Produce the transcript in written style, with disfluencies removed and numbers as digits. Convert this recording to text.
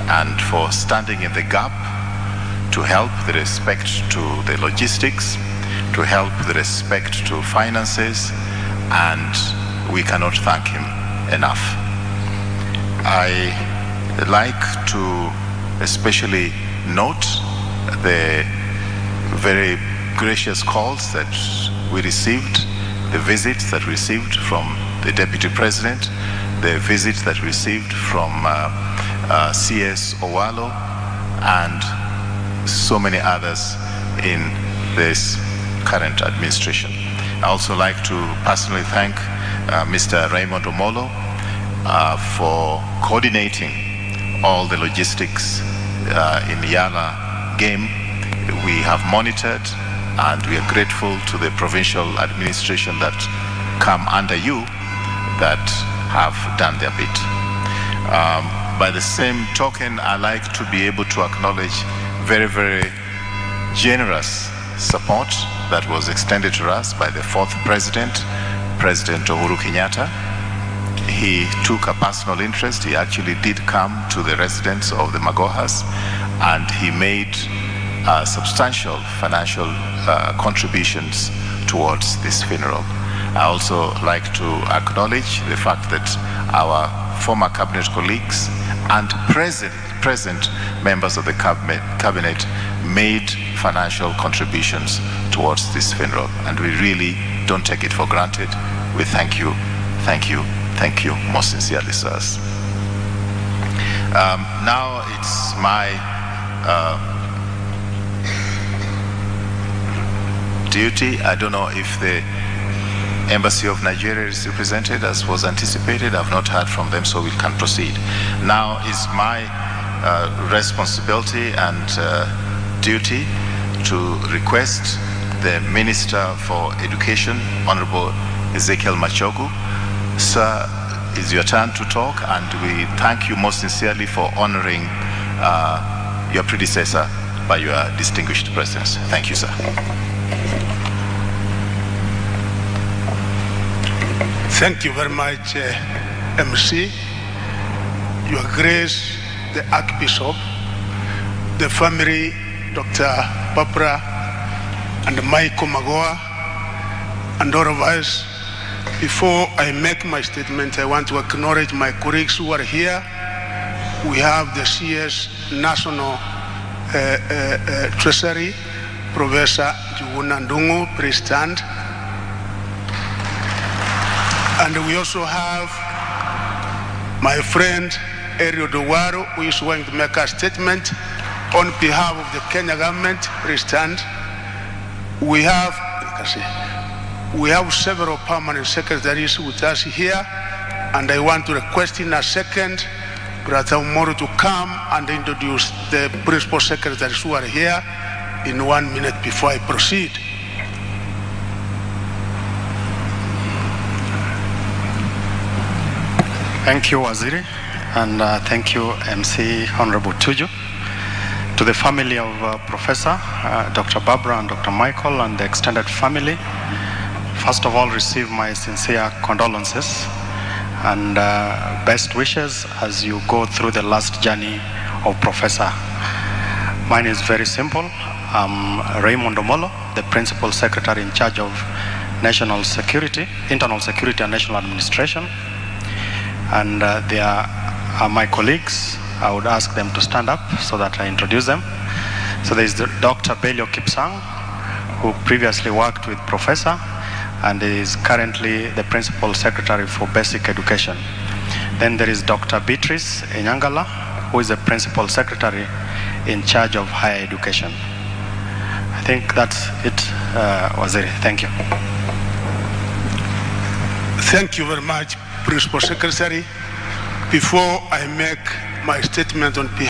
and for standing in the gap to help with respect to the logistics, to help with respect to finances, and we cannot thank him enough. I like to especially note the very gracious calls that we received, the visits that we received from the Deputy President, the visits that we received from CS Owalo, and so many others in this current administration. I also like to personally thank Mr. Raymond Omolo for coordinating all the logistics in Yala game. We have monitored, and we are grateful to the provincial administration that come under you that have done their bit. By the same token, I like to be able to acknowledge very, very generous support that was extended to us by the fourth president, President Uhuru Kenyatta. He took a personal interest. He actually did come to the residence of the Magohas, and he made substantial financial contributions towards this funeral. I also like to acknowledge the fact that our former cabinet colleagues and present members of the cabinet made financial contributions towards this funeral, and we really don't take it for granted. We thank you, thank you, thank you most sincerely, sirs. Now it's my duty. I don't know if the Embassy of Nigeria is represented as was anticipated. I've not heard from them, so we can proceed. Now is my responsibility and duty to request the Minister for Education, Honorable Ezekiel Machogu. Sir, it's your turn to talk, and we thank you most sincerely for honoring your predecessor by your distinguished presence. Thank you, sir. Thank you very much, MC, Your Grace, the Archbishop, the family, Dr. Barbara and Michael Magoha, and all of us. Before I make my statement, I want to acknowledge my colleagues who are here. We have the CS National Treasury, Professor Juguna Ndungu, please stand. And we also have my friend Erio Dowaro, who is going to make a statement on behalf of the Kenya government. Please stand. We have several permanent secretaries with us here, and I want to request in a second Brother Moro to come and introduce the principal secretaries who are here in 1 minute before I proceed. Thank you, Waziri, and thank you, MC Honorable Tuju. To the family of Professor Dr. Barbara and Dr. Michael and the extended family, first of all, receive my sincere condolences and best wishes as you go through the last journey of Professor. Mine is very simple. I'm Raymond Omolo, the Principal Secretary in charge of National Security, Internal Security and National Administration. And they are my colleagues. I would ask them to stand up so that I introduce them. So there is Dr. Belio Kipsang, who previously worked with Professor and is currently the Principal Secretary for Basic Education. Then there is Dr. Beatrice Enyangala, who is the Principal Secretary in charge of Higher Education. I think that's it, Waziri. Thank you. Thank you very much, Principal Secretary. Before I make my statement on behalf